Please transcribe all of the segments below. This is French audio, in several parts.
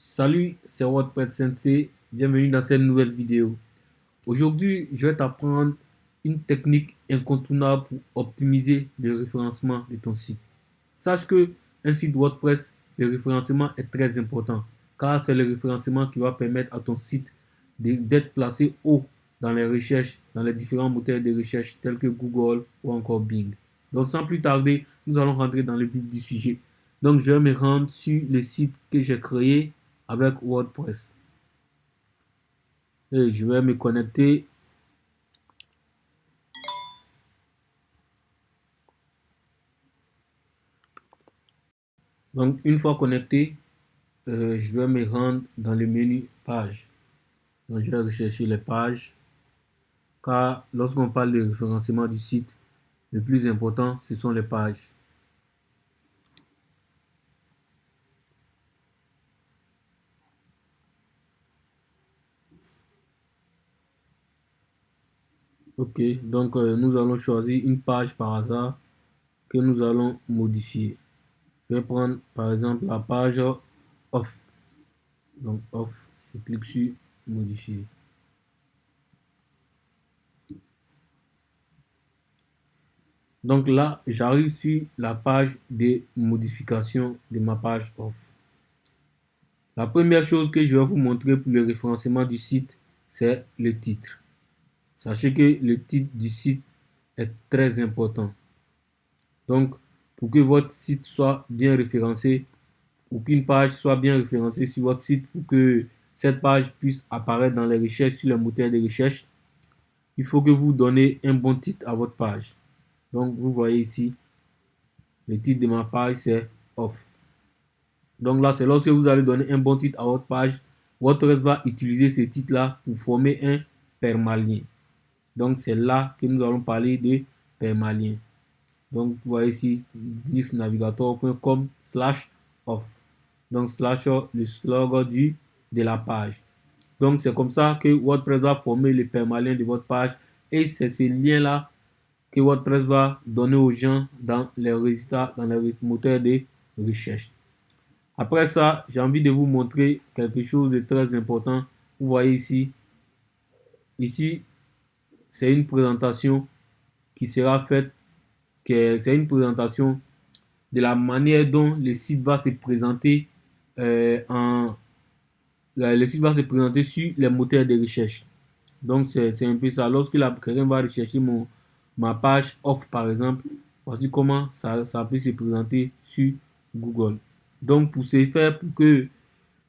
Salut, c'est WordPress Sensei. Bienvenue dans cette nouvelle vidéo. Aujourd'hui, je vais t'apprendre une technique incontournable pour optimiser le référencement de ton site. Sache que un site WordPress, le référencement est très important car c'est le référencement qui va permettre à ton site d'être placé haut dans les recherches, dans les différents moteurs de recherche tels que Google ou encore Bing. Donc sans plus tarder, nous allons rentrer dans le vif du sujet. Donc je vais me rendre sur le site que j'ai créé avec WordPress. Et je vais me connecter. Donc, une fois connecté, je vais me rendre dans le menu page. Donc, je vais rechercher les pages. Car lorsqu'on parle de référencement du site, le plus important, ce sont les pages. Ok, donc nous allons choisir une page par hasard que nous allons modifier. Je vais prendre par exemple la page off. Donc off, je clique sur modifier. Donc là, j'arrive sur la page de modification de ma page off. La première chose que je vais vous montrer pour le référencement du site, c'est le titre. Sachez que le titre du site est très important. Donc, pour que votre site soit bien référencé, ou qu'une page soit bien référencée sur votre site, pour que cette page puisse apparaître dans les recherches sur les moteurs de recherche, il faut que vous donnez un bon titre à votre page. Donc, vous voyez ici, le titre de ma page, c'est Off. Donc là, c'est lorsque vous allez donner un bon titre à votre page, WordPress va utiliser ce titre-là pour former un permalien. Donc c'est là que nous allons parler de permalien. Donc vous voyez ici, nixnavigator.com/off. Donc le slogan de la page. Donc c'est comme ça que WordPress va former le permalien de votre page. Et c'est ce lien-là que WordPress va donner aux gens dans les résultats, dans les moteurs de recherche. Après ça, j'ai envie de vous montrer quelque chose de très important. Vous voyez ici, c'est une présentation qui sera faite, c'est une présentation de la manière dont le site va se présenter le site va se présenter sur les moteurs de recherche. Donc c'est un peu ça. Lorsque quelqu'un va rechercher ma page off par exemple, voici comment ça peut se présenter sur Google. Donc pour ce faire, pour que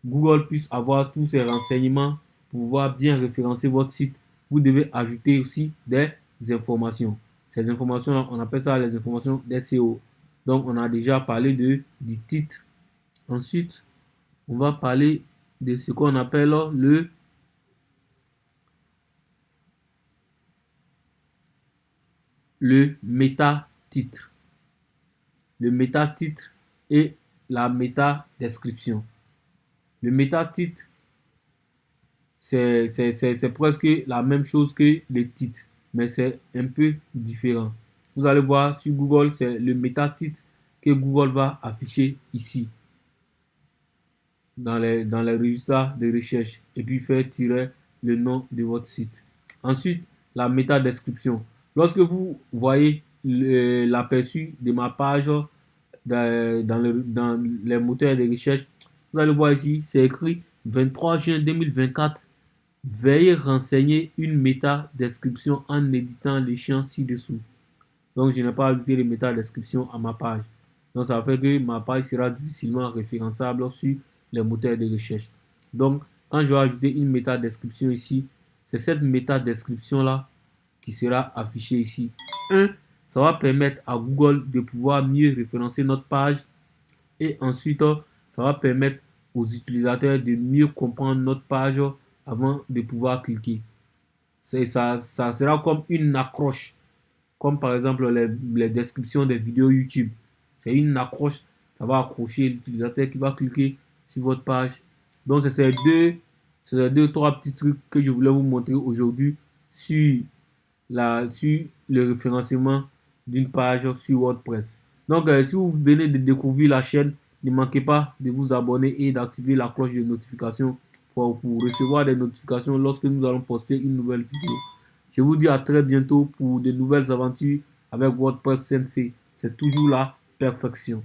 Google puisse avoir tous ces renseignements pour pouvoir bien référencer votre site, vous devez ajouter aussi des informations. Ces informations-là, on appelle ça les informations d'SEO. Donc, on a déjà parlé du titre. Ensuite, on va parler de ce qu'on appelle le méta-titre. Le méta-titre et la méta-description. Le méta-titre, c'est presque la même chose que le titre, mais c'est un peu différent. Vous allez voir sur Google, c'est le méta-titre que Google va afficher ici, dans les résultats de recherche, et puis faire tirer le nom de votre site. Ensuite, la méta-description. Lorsque vous voyez l'aperçu de ma page dans les moteurs de recherche, vous allez voir ici, c'est écrit 23 juin 2024. Veuillez renseigner une méta-description en éditant les champs ci-dessous. Donc, je n'ai pas ajouté les méta-descriptions à ma page. Donc, ça fait que ma page sera difficilement référençable sur les moteurs de recherche. Donc, quand je vais ajouter une méta-description ici, c'est cette méta-description-là qui sera affichée ici. Ça va permettre à Google de pouvoir mieux référencer notre page. Et ensuite, ça va permettre aux utilisateurs de mieux comprendre notre page avant de pouvoir cliquer. Ça sera comme une accroche, comme par exemple les descriptions des vidéos YouTube. C'est une accroche, ça va accrocher l'utilisateur qui va cliquer sur votre page. Donc c'est ces deux, trois petits trucs que je voulais vous montrer aujourd'hui sur le référencement d'une page sur WordPress. Donc si vous venez de découvrir la chaîne, Ne manquez pas de vous abonner et d'activer la cloche de notification pour recevoir des notifications lorsque nous allons poster une nouvelle vidéo. Je vous dis à très bientôt pour de nouvelles aventures avec WordPress Sensei. C'est toujours la perfection.